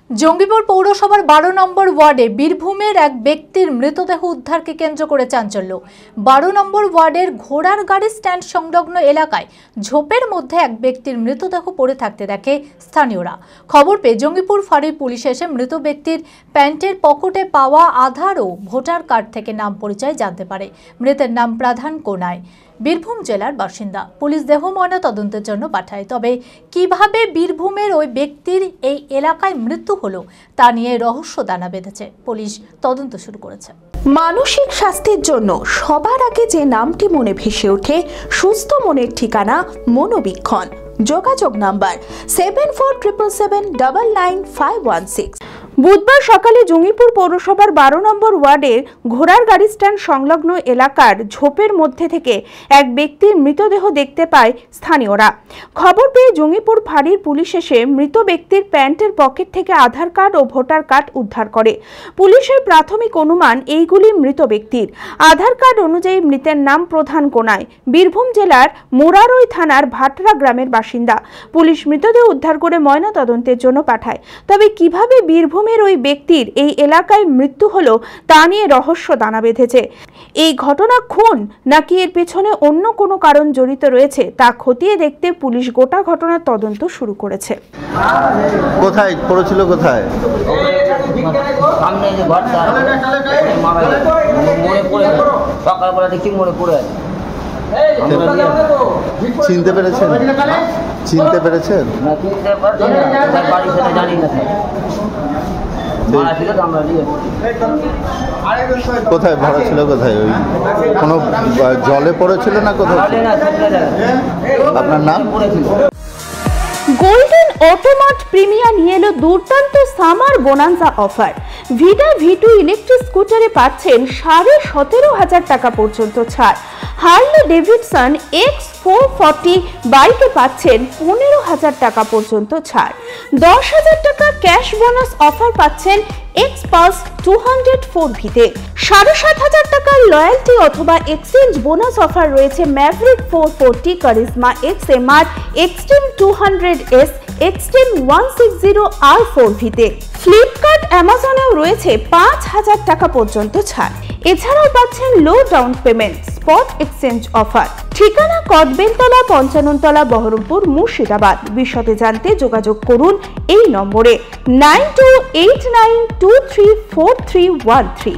জঙ্গিপুর পৌরসভার 12 নম্বর ওয়ার্ডে বীরভূমের এক ব্যক্তির মৃতদেহ উদ্ধারকে কেন্দ্র করে চাঞ্চল্য। 12 নম্বর ওয়ার্ডের ঘোড়ার গাড়ি স্ট্যান্ড সংলগ্ন এলাকায় ঝোপের মধ্যে এক ব্যক্তির মৃতদেহ পড়ে থাকতে দেখে স্থানীয়রা। খবর পেয়ে জঙ্গিপুর ফাঁড়ির পুলিশ এসে মৃত ব্যক্তির প্যান্টের পকেটে পাওয়া আধার ও ভোটার কার্ড থেকে নাম পরিচয় জানতে পারে। মৃতের নাম প্রধান কোনায়, বীরভূম জেলার বাসিন্দা। পুলিশ দেহ ময়না তদন্তের জন্য পাঠায়। তবে কিভাবে বীরভূমের ওই ব্যক্তির এই এলাকায় মৃত্যু হলো তা নিয়ে রহস্য দানা বেঁধেছে। পুলিশ তদন্ত শুরু করেছে। মানসিক স্বাস্থ্যের জন্য সবার আগে যে নামটি মনে ভেসে ওঠে, সুস্থ মনের ঠিকানা মনোবীক্ষণ। যোগাযোগ নাম্বার 7477799516। বুধবার সকালে জঙ্গিপুর পৌরসভার 12 নম্বর ওয়ার্ডের ঘোড়ার গাড়ি স্ট্যান্ড সংলগ্ন এলাকার ঝোপের মধ্যে থেকে এক ব্যক্তির মৃতদেহ দেখতে পায় স্থানীয়রা। খবর পেয়ে জঙ্গিপুর ফাঁড়ির পুলিশ এসে মৃত ব্যক্তির প্যান্টের পকেট থেকে আধার কার্ড ও ভোটার কার্ড উদ্ধার করে। পুলিশের প্রাথমিক অনুমান এইগুলি মৃত ব্যক্তির। আধার কার্ড অনুযায়ী মৃতের নাম প্রধান কোনায়, বীরভূম জেলার মোরারই থানার ভাটরা গ্রামের বাসিন্দা। পুলিশ মৃতদেহ উদ্ধার করে ময়না তদন্তের জন্য পাঠায়। তবে কিভাবে বীরভূম ওই ব্যক্তির এই এলাকায় মৃত্যু হলো তা নিয়ে রহস্য দানা বেঁধেছে। এই ঘটনা খুন নাকি এর পেছনে অন্য কোনো কারণ জড়িত রয়েছে তা খতিয়ে দেখতে পুলিশ গোটা ঘটনার তদন্ত শুরু করেছে। কোথায় পড়েছিল? কোথায়? সামনে যে ঘরটা মরে পড়ে সকালবেলা দেখি মরে পড়ে আছে। চিনতে পেরেছেন? চিনতে পেরেছেন? না, চিনতে পারছি না, বাড়ি থেকে জানি না। কোথায় ভাড়া ছিল? কোথায়? ওই কোনো জলে পড়েছিল না কোথাও? আপনার নাম? গোল্ডেন অটোমার্ট প্রিমিয়া নিয়ে এলো দুর্দান্ত summer bonanza offer. Vida V2 electric স্কুটারে পাচ্ছেন 17,500 টাকা পর্যন্ত ছাড়। হার্লে ডেভিডসন X440 বাইকে পাচ্ছেন 15,000 টাকা পর্যন্ত ছাড়। 10,000 টাকা ক্যাশ বোনাস অফার পাচ্ছেন Xpulse 204V-তে। 7,500 টাকার লয়্যালটি অথবা এক্সচেঞ্জ বোনাস অফার রয়েছে Maverick 440, Karizma XMR, Xtreme 200S, Xtreme 160R4V-তে। ফ্লিপকার্ট, অ্যামাজনেও রয়েছে 5,000 টাকা পর্যন্ত ছাড়। এছাড়াও পাচ্ছেন low down payment, spot exchange offer. ঠিকানা কদবেলতলা, 55 তলা, বহরমপুর, মুর্শিদাবাদ। বিশদে জানতে যোগাযোগ করুন এই নম্বরে 9289234313।